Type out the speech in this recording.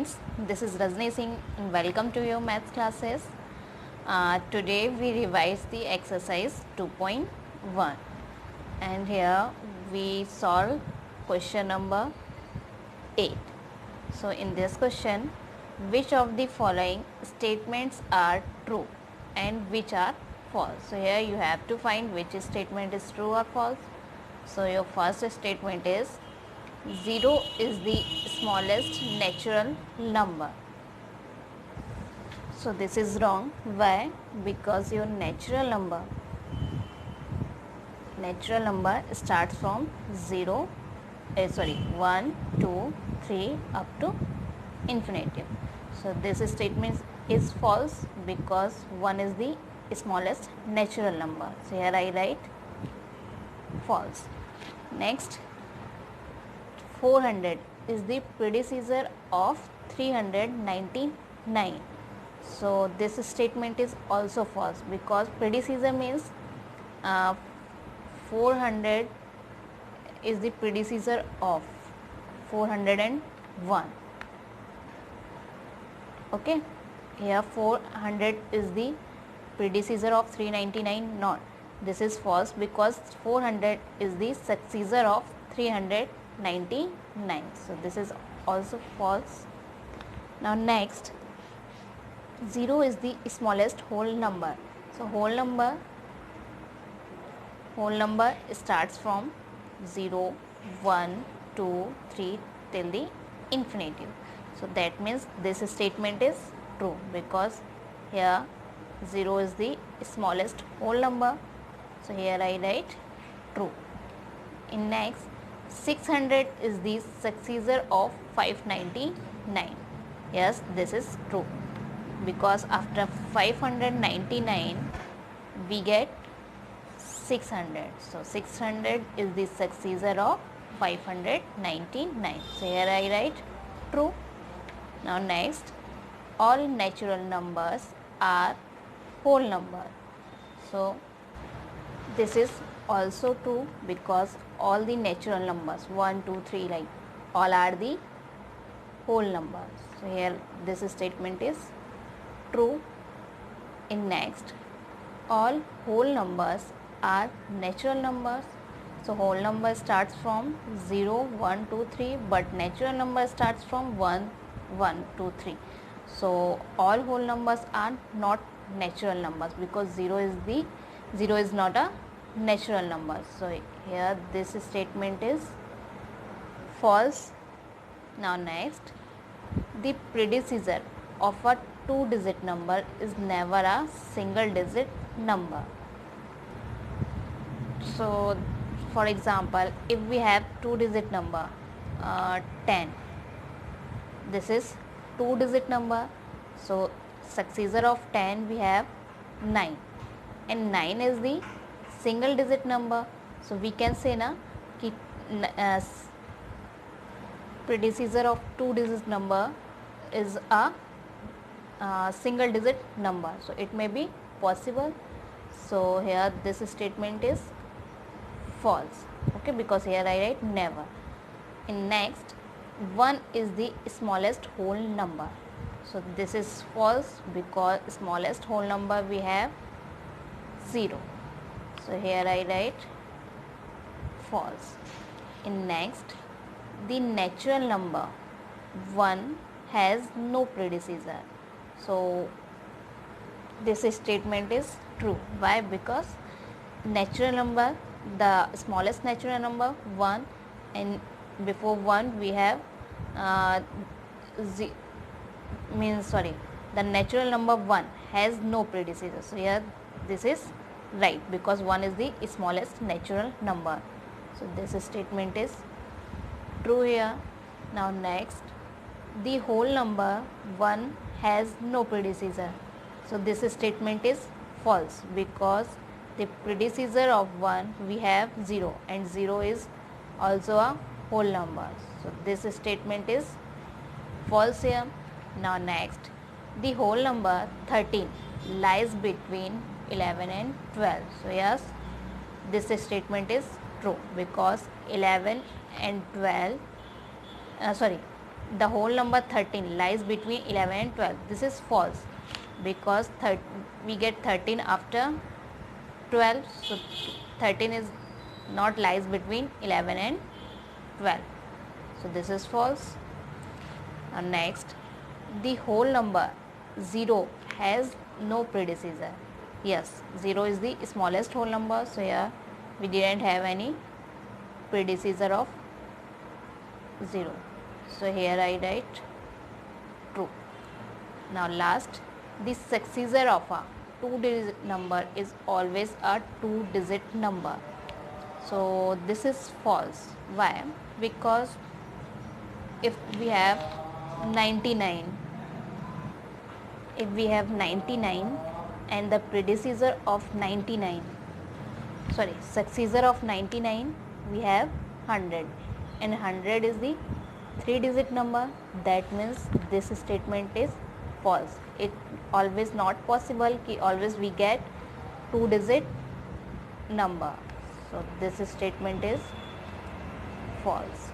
This is Rajni Singh and welcome to your maths classes. Today we revise the exercise 2.1 and here we solve question number 8. So in this question, which of the following statements are true and which are false? So here you have to find which statement is true or false. So your first statement is 0 is the smallest natural number. So this is wrong. Why? Because your natural number starts from 0, 1, 2, 3 up to infinitive. So this statement is false because 1 is the smallest natural number. So here I write false. Next, 400 is the predecessor of 399. So this statement is also false because predecessor means 400 is the predecessor of 401. Okay, here 400 is the predecessor of 399. Not, this is false because 400 is the successor of 399. So this is also false. Now next, 0 is the smallest whole number. So whole number starts from 0, 1, 2, 3 till the infinitive. So that means this statement is true because here 0 is the smallest whole number. So here I write true. In next, 600 is the successor of 599. Yes, this is true because after 599 we get 600. So 600 is the successor of 599. So here I write true. Now next, all natural numbers are whole number. So this is also true because all the natural numbers 1, 2, 3 like all are the whole numbers. So here this statement is true. In next, all whole numbers are natural numbers. So whole number starts from 0, 1, 2, 3 but natural number starts from 1, 1, 2, 3. So all whole numbers are not natural numbers because 0 is not a natural number. So here this statement is false. Now next, the predecessor of a 2-digit number is never a single digit number. So for example, if we have 2-digit number 10, this is 2-digit number. So successor of 10 we have 9 and 9 is the single digit number. So we can say na ki predecessor of 2-digit number is a single digit number. So it may be possible. So here this statement is false. Okay, because here I write never. In next, 1 is the smallest whole number. So this is false because smallest whole number we have 0. So here I write false. In next, the natural number 1 has no predecessor. So this statement is true. Why? Because natural number, the smallest natural number 1 and before 1 we have the natural number 1 has no predecessor. So here this is right because 1 is the smallest natural number. So this statement is true here. Now next, the whole number 1 has no predecessor. So this statement is false because the predecessor of 1 we have 0 and 0 is also a whole number. So this statement is false here. Now next, the whole number 13 lies between 11 and 12. So yes, this statement is true because 11 and 12 the whole number 13 lies between 11 and 12. This is false because we get 13 after 12, so 13 is not lies between 11 and 12. So this is false. Next, the whole number 0 has no predecessor. Yes, 0 is the smallest whole number, so here we didn't have any predecessor of 0. So here I write true. Now last, the successor of a 2-digit number is always a 2-digit number. So this is false. Why? Because if we have 99, and the predecessor of 99, successor of 99, we have 100, and 100 is the 3-digit number. That means this statement is false. It always not possible कि always we get 2-digit number. So this statement is false.